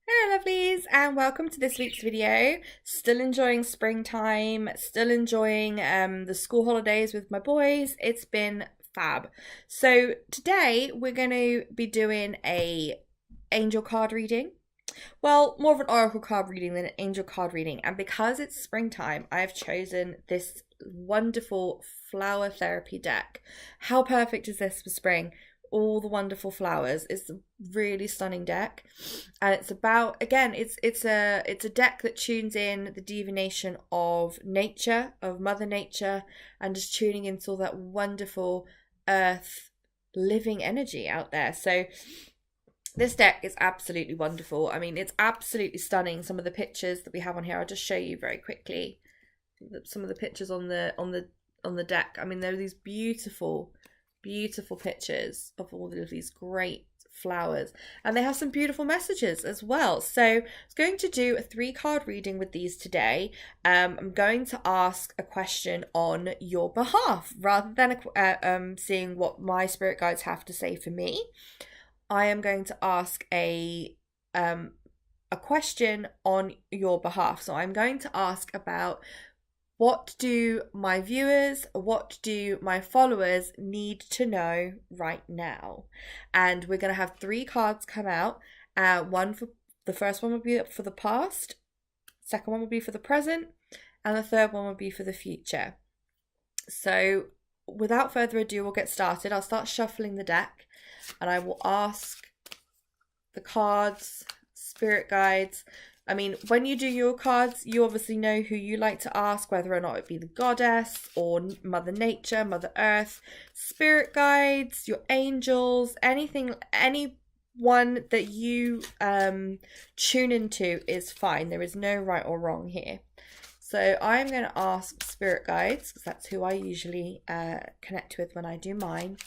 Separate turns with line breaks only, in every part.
Hello lovelies and welcome to this week's video. Still enjoying springtime, still enjoying the school holidays with my boys. It's been fab. So today we're going to be doing a angel card reading. Well, more of an oracle card reading than an angel card reading. And because it's springtime, I've chosen this wonderful flower therapy deck. How perfect is this for spring? All the wonderful flowers. It's a really stunning deck, and it's about, again, it's a deck that tunes in the divination of nature, of Mother Nature, and just tuning into all that wonderful earth living energy out there. So this deck is absolutely wonderful. I mean, it's absolutely stunning. Some of the pictures that we have on here, I'll just show you very quickly. Some of the pictures on the deck. I mean, there are these beautiful pictures of all of these great flowers, and they have some beautiful messages as well. So I was going to do a 3-card reading with these today. I'm going to ask a question on your behalf rather than seeing what my spirit guides have to say for me. I am going to ask a question on your behalf. So I'm going to ask about, what do my viewers, what do my followers need to know right now? And we're going to have 3 cards come out. One for the first one will be for the past, second one will be for the present, and the third one will be for the future. So without further ado, we'll get started. I'll start shuffling the deck, and I will ask the cards, spirit guides. I mean, when you do your cards, you obviously know who you like to ask, whether or not it be the goddess or Mother Nature, Mother Earth, spirit guides, your angels, anything, anyone that you tune into is fine. There is no right or wrong here. So I'm going to ask spirit guides, because that's who I usually connect with when I do mine.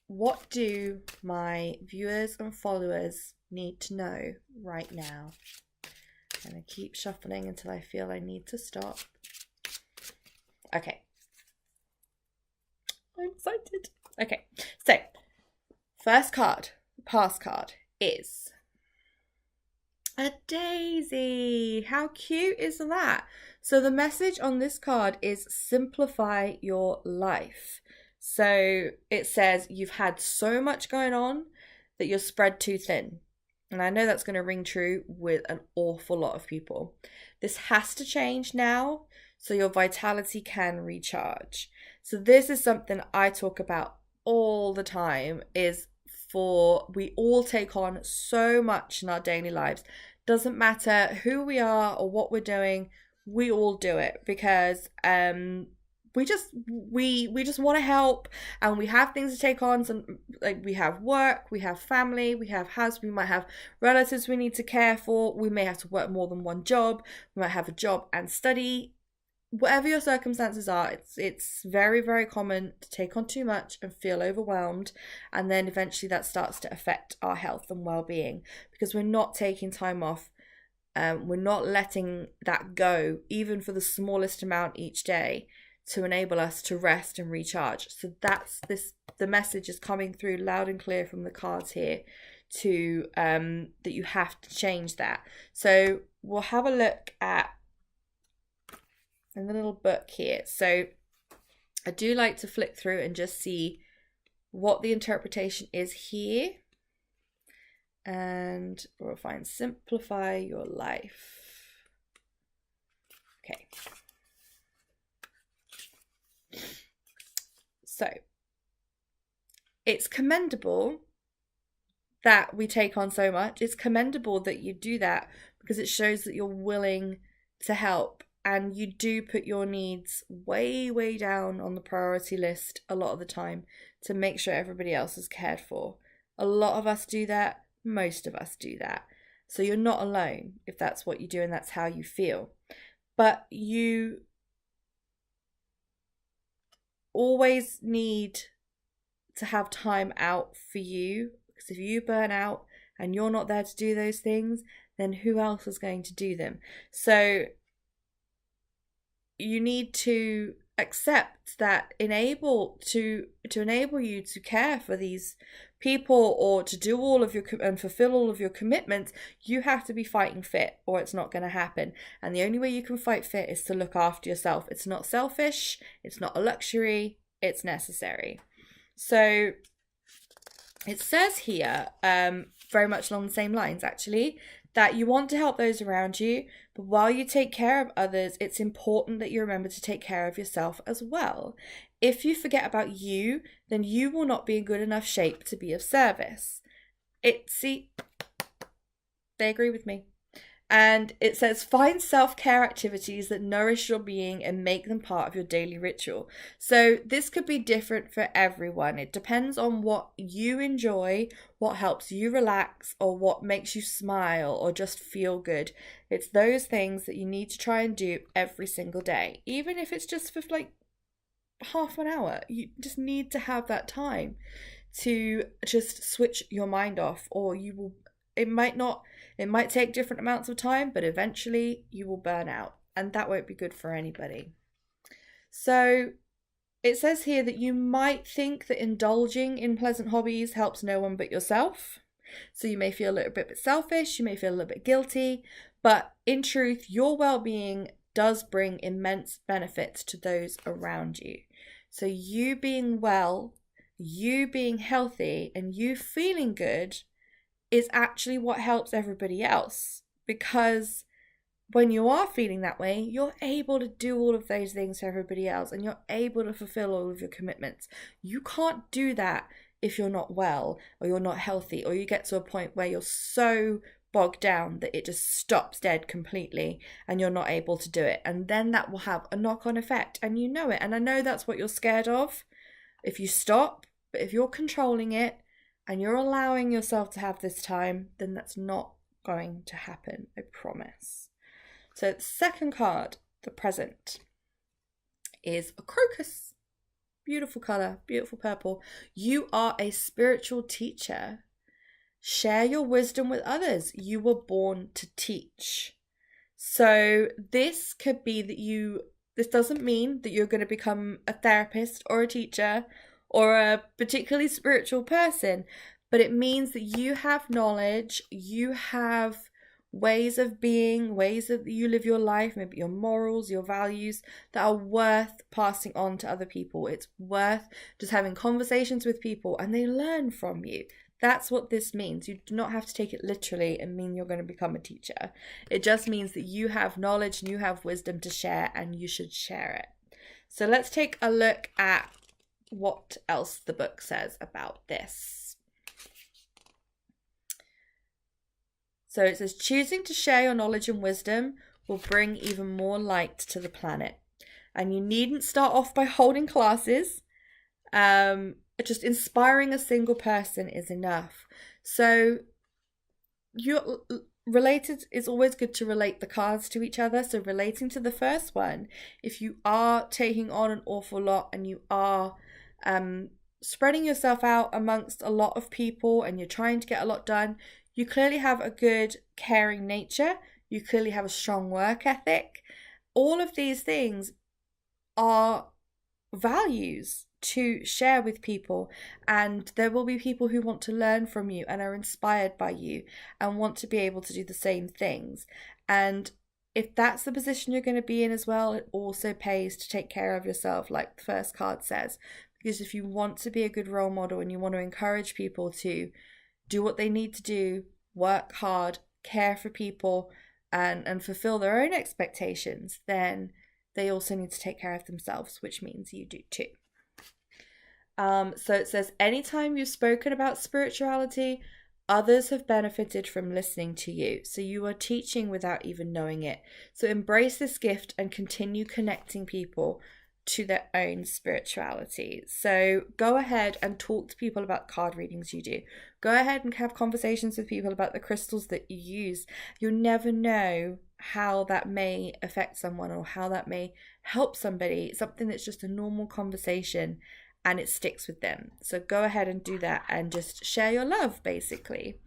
What do my viewers and followers need to know right now? I'm going to keep shuffling until I feel I need to stop. Okay. I'm excited. Okay, so first card, past card, is a daisy. How cute is that? So the message on this card is simplify your life. So it says you've had so much going on that you're spread too thin. And I know that's going to ring true with an awful lot of people. This has to change now so your vitality can recharge. So this is something I talk about all the time, is we all take on so much in our daily lives. Doesn't matter who we are or what we're doing, we all do it because we just want to help, and we have things to take on. Some, like, we have work, we have family, we have house, we might have relatives we need to care for, we may have to work more than one job, we might have a job and study. Whatever your circumstances are, it's very, very common to take on too much and feel overwhelmed, and then eventually that starts to affect our health and well-being because we're not taking time off. We're not letting that go, even for the smallest amount each day, to enable us to rest and recharge. So that's this. The message is coming through loud and clear from the cards here to that you have to change that. So we'll have a look at in the little book here. So I do like to flick through and just see what the interpretation is here. And we'll find simplify your life. Okay. So it's commendable that we take on so much. It's commendable that you do that because it shows that you're willing to help, and you do put your needs way, way down on the priority list a lot of the time to make sure everybody else is cared for. A lot of us do that. Most of us do that. So you're not alone if that's what you do and that's how you feel. But you always need to have time out for you, because if you burn out and you're not there to do those things, then who else is going to do them? So you need to accept that enable you to care for these people or to do all of your and fulfill all of your commitments, you have to be fighting fit or it's not going to happen. And the only way you can fight fit is to look after yourself. It's not selfish, it's not a luxury, it's necessary. So it says here, very much along the same lines actually, that you want to help those around you, but while you take care of others, it's important that you remember to take care of yourself as well. If you forget about you, then you will not be in good enough shape to be of service. They agree with me. And it says, find self-care activities that nourish your being and make them part of your daily ritual. So this could be different for everyone. It depends on what you enjoy, what helps you relax, or what makes you smile or just feel good. It's those things that you need to try and do every single day. Even if it's just for like half an hour, you just need to have that time to just switch your mind off, or you will, it might take different amounts of time, but eventually you will burn out, and that won't be good for anybody. So it says here that you might think that indulging in pleasant hobbies helps no one but yourself. So you may feel a little bit selfish, you may feel a little bit guilty, but in truth, your well-being does bring immense benefits to those around you. So you being well, you being healthy, and you feeling good is actually what helps everybody else, because when you are feeling that way, you're able to do all of those things for everybody else, and you're able to fulfill all of your commitments. You can't do that if you're not well, or you're not healthy, or you get to a point where you're so bogged down that it just stops dead completely and you're not able to do it. And then that will have a knock-on effect, and you know it. And I know that's what you're scared of if you stop, but if you're controlling it and you're allowing yourself to have this time, then that's not going to happen, I promise. So the second card, the present, is a crocus. Beautiful colour, beautiful purple. You are a spiritual teacher. Share your wisdom with others. You were born to teach. So this could be that this doesn't mean that you're going to become a therapist or a teacher or a particularly spiritual person, but it means that you have knowledge, you have ways of being, ways that you live your life, maybe your morals, your values, that are worth passing on to other people. It's worth just having conversations with people and they learn from you. That's what this means. You do not have to take it literally and mean you're going to become a teacher. It just means that you have knowledge and you have wisdom to share, and you should share it. So let's take a look at what else the book says about this. So it says, choosing to share your knowledge and wisdom will bring even more light to the planet. And you needn't start off by holding classes. Just inspiring a single person is enough. So you're related, it's always good to relate the cards to each other. So relating to the first one, if you are taking on an awful lot and you are spreading yourself out amongst a lot of people and you're trying to get a lot done, you clearly have a good caring nature, you clearly have a strong work ethic. All of these things are values to share with people, and there will be people who want to learn from you and are inspired by you and want to be able to do the same things. And if that's the position you're going to be in as well, it also pays to take care of yourself, like the first card says. Because if you want to be a good role model and you want to encourage people to do what they need to do, work hard, care for people, and fulfill their own expectations, then they also need to take care of themselves, which means you do too. So it says, anytime you've spoken about spirituality, others have benefited from listening to you. So you are teaching without even knowing it. So embrace this gift and continue connecting people to their own spirituality. So go ahead and talk to people about card readings you do. Go ahead and have conversations with people about the crystals that you use. You'll never know how that may affect someone or how that may help somebody. Something that's just a normal conversation and it sticks with them. So go ahead and do that and just share your love, basically.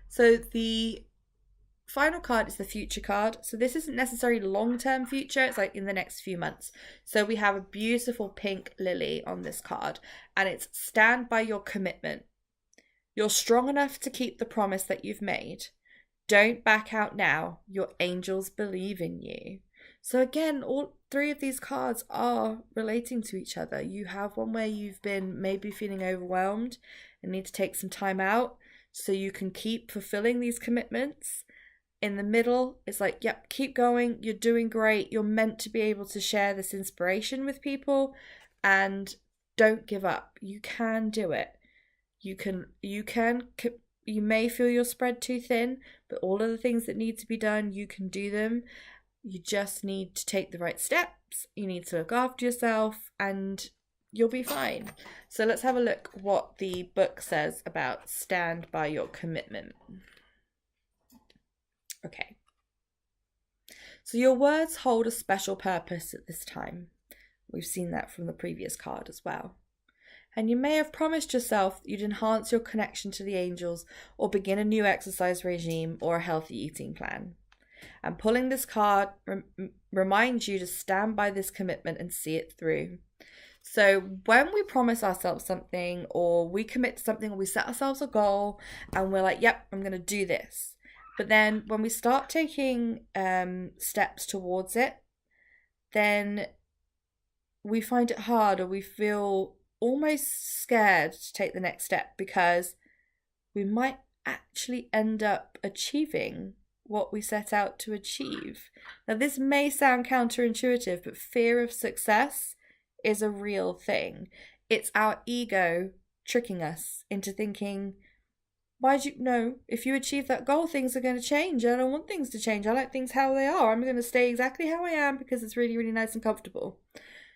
So the final card is the future card. So this isn't necessarily long-term future, it's like in the next few months. So we have a beautiful pink lily on this card, and it's stand by your commitment. You're strong enough to keep the promise that you've made. Don't back out now. Your angels believe in you. So again, all three of these cards are relating to each other. You have one where you've been maybe feeling overwhelmed and need to take some time out so you can keep fulfilling these commitments. In the middle, it's like, yep, keep going. You're doing great. You're meant to be able to share this inspiration with people, and don't give up. You can do it. You may feel you're spread too thin, but all of the things that need to be done, you can do them. You just need to take the right steps. You need to look after yourself, and you'll be fine. So let's have a look what the book says about stand by your commitment. Okay. So your words hold a special purpose at this time. We've seen that from the previous card as well. And you may have promised yourself that you'd enhance your connection to the angels or begin a new exercise regime or a healthy eating plan. And pulling this card reminds you to stand by this commitment and see it through. So when we promise ourselves something, or we commit to something, or we set ourselves a goal and we're like, yep, I'm going to do this. But then when we start taking steps towards it, then we find it hard, or we feel almost scared to take the next step because we might actually end up achieving what we set out to achieve. Now, this may sound counterintuitive, but fear of success is a real thing. It's our ego tricking us into thinking, why'd you know if you achieve that goal, things are going to change. I don't want things to change. I like things how they are. I'm going to stay exactly how I am because it's really, really nice and comfortable.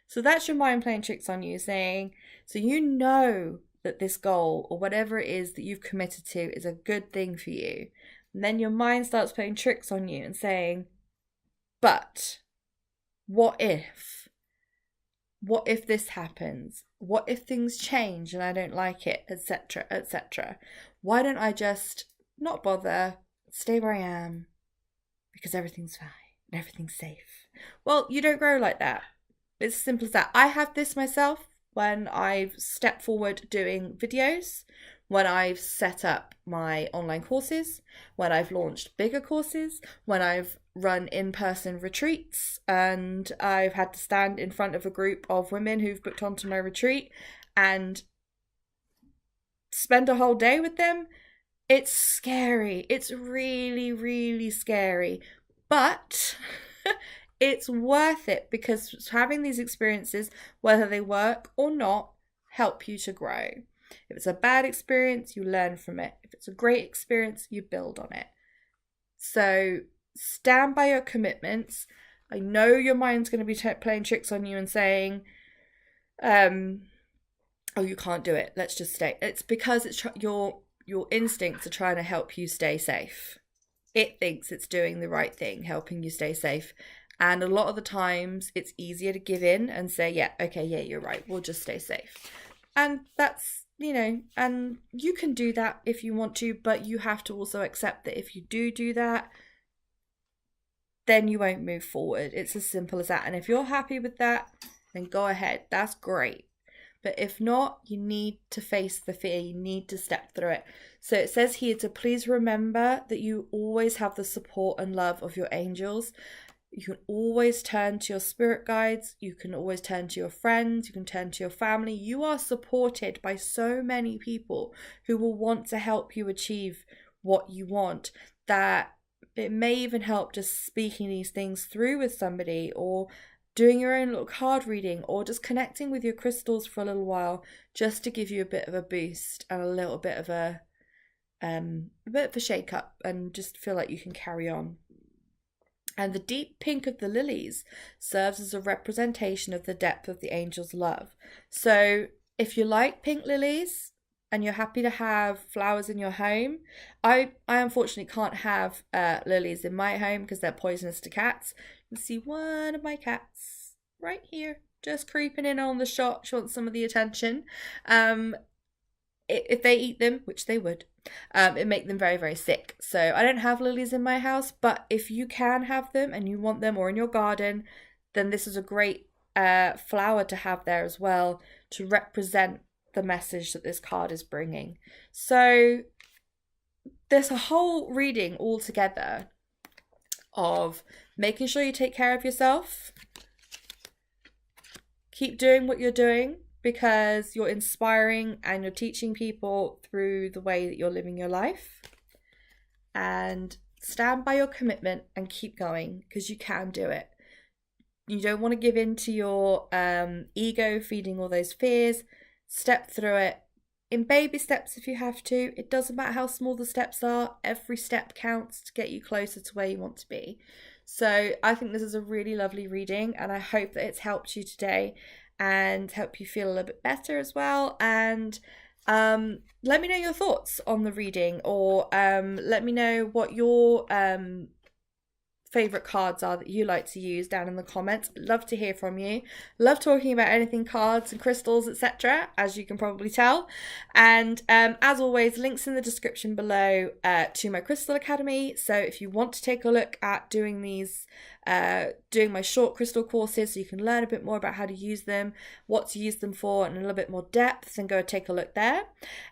So that's your mind playing tricks on you, saying, so you know that this goal or whatever it is that you've committed to is a good thing for you. And then your mind starts playing tricks on you and saying, but what if? What if this happens? What if things change and I don't like it, etc., etc.? Why don't I just not bother, stay where I am, because everything's fine and everything's safe? Well, you don't grow like that. It's as simple as that. I have this myself when I've stepped forward doing videos, when I've set up my online courses, when I've launched bigger courses, when I've run in-person retreats and I've had to stand in front of a group of women who've booked onto my retreat and spend a whole day with them. It's scary. It's really, really scary. But it's worth it because having these experiences, whether they work or not, help you to grow. If it's a bad experience, you learn from it. If it's a great experience, you build on it. So stand by your commitments. I know your mind's going to be playing tricks on you and saying, oh, you can't do it. Let's just stay. It's because it's your instincts are trying to help you stay safe. It thinks it's doing the right thing, helping you stay safe. And a lot of the times it's easier to give in and say, yeah, okay, yeah, you're right. We'll just stay safe. And that's, and you can do that if you want to, but you have to also accept that if you do that, then you won't move forward. It's as simple as that. And if you're happy with that, then go ahead. That's great. But if not, you need to face the fear. You need to step through it. So it says here to please remember that you always have the support and love of your angels. You can always turn to your spirit guides. You can always turn to your friends. You can turn to your family. You are supported by so many people who will want to help you achieve what you want, that it may even help just speaking these things through with somebody, or doing your own little card reading, or just connecting with your crystals for a little while, just to give you a bit of a boost and a little bit of a shake up, and just feel like you can carry on. And the deep pink of the lilies serves as a representation of the depth of the angel's love. So if you like pink lilies and you're happy to have flowers in your home, I unfortunately can't have lilies in my home because they're poisonous to cats. You can see one of my cats right here, just creeping in on the shot. She wants some of the attention. If they eat them, which they would, it make them very, very sick. So I don't have lilies in my house, but if you can have them and you want them, or in your garden, then this is a great flower to have there as well, to represent the message that this card is bringing. So there's a whole reading all together of making sure you take care of yourself. Keep doing what you're doing because you're inspiring and you're teaching people through the way that you're living your life. And stand by your commitment and keep going because you can do it. You don't want to give in to your ego feeding all those fears. Step through it in baby steps if you have to. It doesn't matter how small the steps are. Every step counts to get you closer to where you want to be. So I think this is a really lovely reading, and I hope that it's helped you today and help you feel a little bit better as well. And let me know your thoughts on the reading, or let me know what your favorite cards are that you like to use down in the comments. Love to hear from you. Love talking about anything cards and crystals, etc., as you can probably tell. And as always, links in the description below to my Crystal Academy. So if you want to take a look at doing these doing my short crystal courses so you can learn a bit more about how to use them, what to use them for, and a little bit more depth, then go take a look there.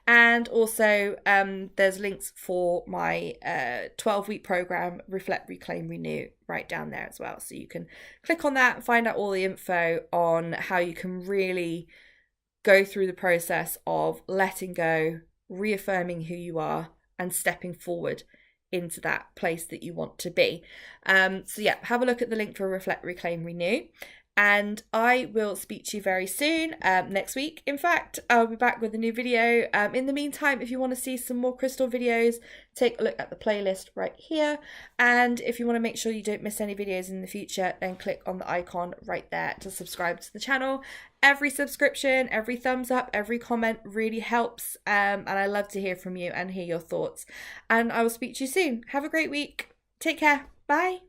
And also there's links for my 12-week program, Reflect, Reclaim, Renew, right down there as well. So you can click on that and find out all the info on how you can really go through the process of letting go, reaffirming who you are, and stepping forward into that place that you want to be. So yeah, have a look at the link for Reflect, Reclaim, Renew. And I will speak to you very soon, next week. In fact, I'll be back with a new video. In the meantime, if you want to see some more crystal videos, take a look at the playlist right here. And if you want to make sure you don't miss any videos in the future, then click on the icon right there to subscribe to the channel. Every subscription, every thumbs up, every comment really helps. And I love to hear from you and hear your thoughts. And I will speak to you soon. Have a great week. Take care. Bye.